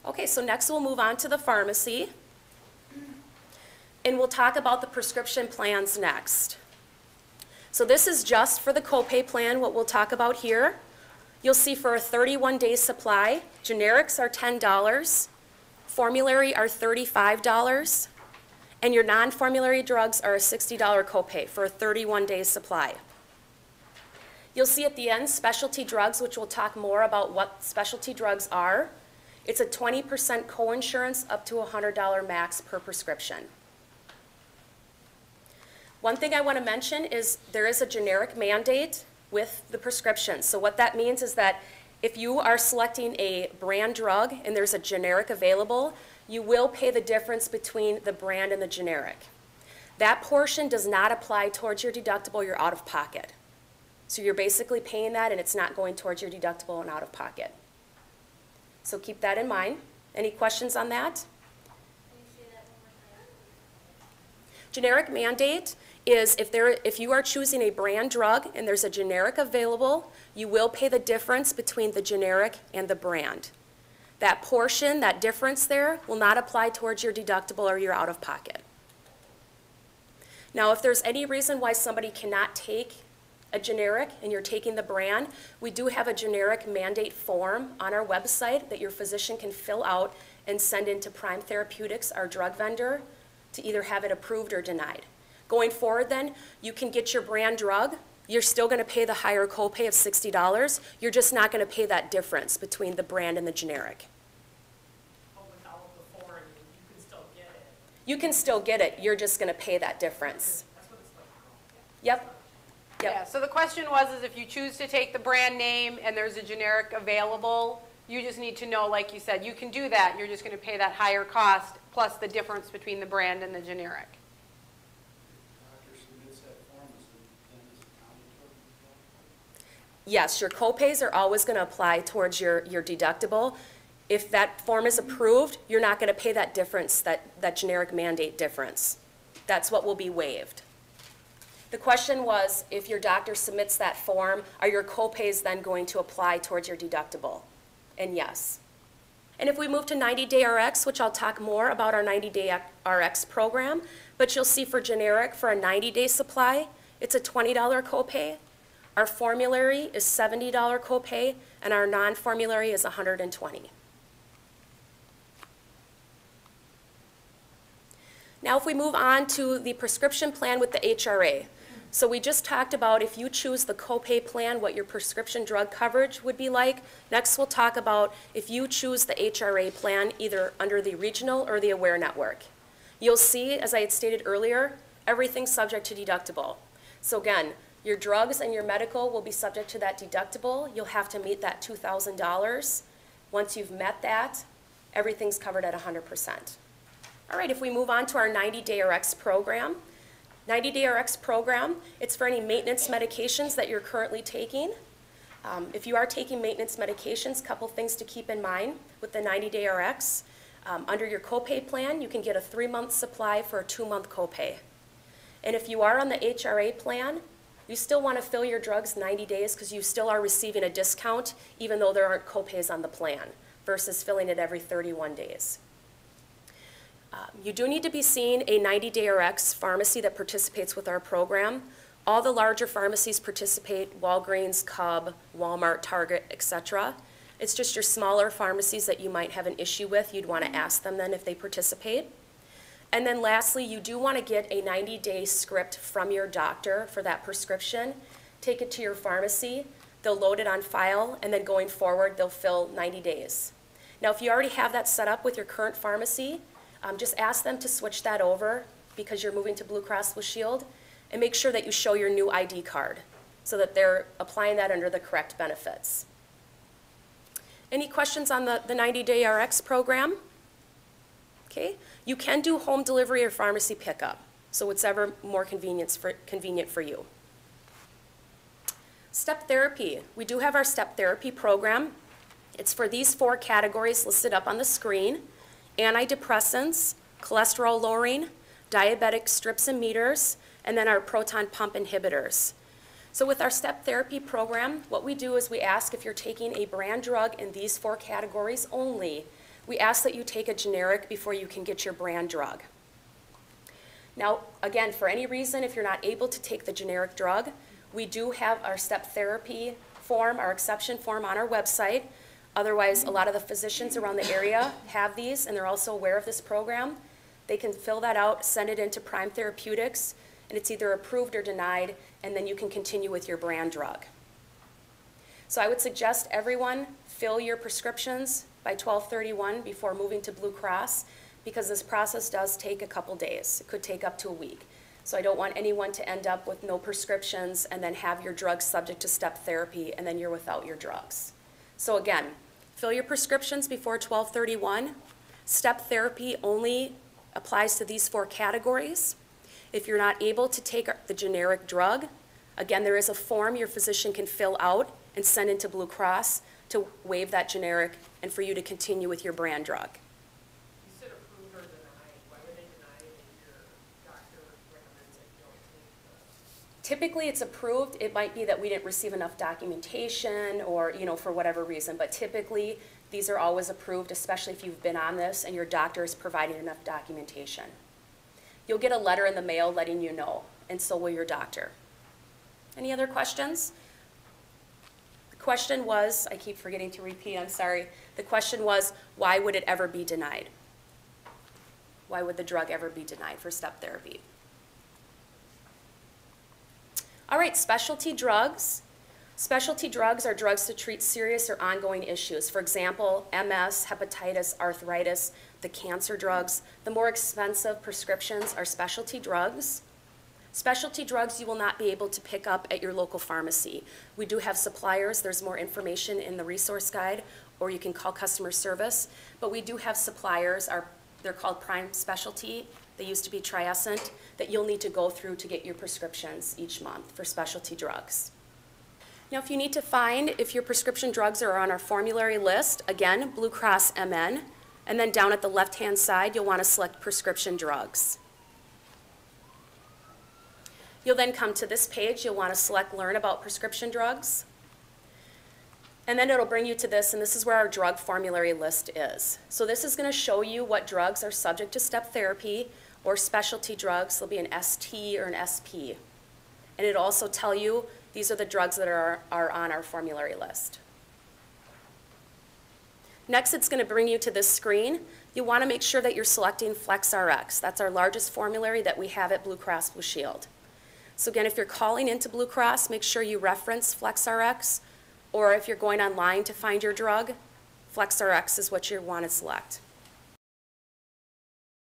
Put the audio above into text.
Okay, so next we'll move on to the pharmacy. And we'll talk about the prescription plans next. So this is just for the copay plan, what we'll talk about here. You'll see for a 31-day supply, generics are $10, formulary are $35, and your non-formulary drugs are a $60 copay for a 31-day supply. You'll see at the end specialty drugs, which we'll talk more about what specialty drugs are. It's a 20% coinsurance up to a $100 max per prescription. One thing I want to mention is there is a generic mandate with the prescription. So what that means is that if you are selecting a brand drug and there's a generic available, you will pay the difference between the brand and the generic. That portion does not apply towards your deductible, you're out of pocket. So you're basically paying that and it's not going towards your deductible and out of pocket. So keep that in mind. Any questions on that? Generic mandate is if you are choosing a brand drug and there's a generic available, you will pay the difference between the generic and the brand. That portion, that difference there, will not apply towards your deductible or your out-of-pocket. Now, if there's any reason why somebody cannot take a generic and you're taking the brand, we do have a generic mandate form on our website that your physician can fill out and send into Prime Therapeutics, our drug vendor, to either have it approved or denied. Going forward then, you can get your brand drug. You're still going to pay the higher copay of $60. You're just not going to pay that difference between the brand and the generic. But without the form, you can still get it. You can still get it. You're just going to pay that difference. That's what it's like. Yep. Yep. Yeah, so the question was is if you choose to take the brand name and there's a generic available, you just need to know, like you said, you can do that. You're just going to pay that higher cost plus the difference between the brand and the generic. Yes, your copays are always going to apply towards your deductible. If that form is approved, you're not going to pay that difference, that generic mandate difference. That's what will be waived. The question was, if your doctor submits that form, are your copays then going to apply towards your deductible? And yes. And if we move to 90-day RX, which I'll talk more about our 90-day RX program, but you'll see for generic, for a 90-day supply, it's a $20 copay. Our formulary is $70 copay, and our non-formulary is $120. Now if we move on to the prescription plan with the HRA. So we just talked about if you choose the copay plan, what your prescription drug coverage would be like. Next we'll talk about if you choose the HRA plan, either under the regional or the Aware network. You'll see, as I had stated earlier, everything's subject to deductible. So again, your drugs and your medical will be subject to that deductible. You'll have to meet that $2,000. Once you've met that, everything's covered at 100%. All right, if we move on to our 90-day RX program. 90-day RX program, it's for any maintenance medications that you're currently taking. If you are taking maintenance medications, a couple things to keep in mind with the 90-day RX. Under your copay plan, you can get a 3-month supply for a 2-month copay. And if you are on the HRA plan, you still want to fill your drugs 90 days because you still are receiving a discount even though there aren't copays on the plan versus filling it every 31 days. You do need to be seeing a 90-day RX pharmacy that participates with our program. All the larger pharmacies participate, Walgreens, Cub, Walmart, Target, etc. It's just your smaller pharmacies that you might have an issue with. You'd want to ask them then if they participate. And then lastly, you do want to get a 90-day script from your doctor for that prescription. Take it to your pharmacy. They'll load it on file, and then going forward, they'll fill 90 days. Now, if you already have that set up with your current pharmacy, just ask them to switch that over because you're moving to Blue Cross Blue Shield, and make sure that you show your new ID card so that they're applying that under the correct benefits. Any questions on the 90-day RX program? Okay, you can do home delivery or pharmacy pickup, so whatever more convenient for you. Step therapy. We do have our step therapy program. It's for these 4 categories listed up on the screen: antidepressants, cholesterol lowering, diabetic strips and meters, and then our proton pump inhibitors. So with our step therapy program, what we do is we ask if you're taking a brand drug in these 4 categories only, we ask that you take a generic before you can get your brand drug. Now, again, for any reason, if you're not able to take the generic drug, we do have our step therapy form, our exception form on our website. Otherwise, a lot of the physicians around the area have these, and they're also aware of this program. They can fill that out, send it into Prime Therapeutics, and it's either approved or denied, and then you can continue with your brand drug. So I would suggest everyone fill your prescriptions by 12/31 before moving to Blue Cross, because this process does take a couple days. It could take up to a week. So I don't want anyone to end up with no prescriptions and then have your drugs subject to step therapy, and then you're without your drugs. So again, fill your prescriptions before 12/31. Step therapy only applies to these 4 categories. If you're not able to take the generic drug, again, there is a form your physician can fill out and send into Blue Cross to waive that generic and for you to continue with your brand drug. You said approved or denied. Why would they deny it if your doctor recommends that you don't take the? Typically, it's approved. It might be that we didn't receive enough documentation or, for whatever reason, but typically, these are always approved, especially if you've been on this and your doctor is providing enough documentation. You'll get a letter in the mail letting you know, and so will your doctor. Any other questions? The question was, I keep forgetting to repeat, I'm sorry. The question was, why would it ever be denied? Why would the drug ever be denied for step therapy? All right, specialty drugs. Specialty drugs are drugs to treat serious or ongoing issues. For example, MS, hepatitis, arthritis, the cancer drugs. The more expensive prescriptions are specialty drugs. Specialty drugs you will not be able to pick up at your local pharmacy. We do have suppliers. There's more information in the resource guide, or you can call customer service. But we do have suppliers. They're called Prime Specialty. They used to be Triescent, that you'll need to go through to get your prescriptions each month for specialty drugs. Now, if you need to find if your prescription drugs are on our formulary list, again, Blue Cross MN, and then down at the left-hand side, you'll want to select prescription drugs. You'll then come to this page. You'll want to select Learn About Prescription Drugs. And then it'll bring you to this, and this is where our drug formulary list is. So this is going to show you what drugs are subject to step therapy or specialty drugs. There'll be an ST or an SP. And it'll also tell you these are the drugs that are on our formulary list. Next, it's going to bring you to this screen. You want to make sure that you're selecting FlexRx. That's our largest formulary that we have at Blue Cross Blue Shield. So again, if you're calling into Blue Cross, make sure you reference FlexRx, or if you're going online to find your drug, FlexRx is what you want to select.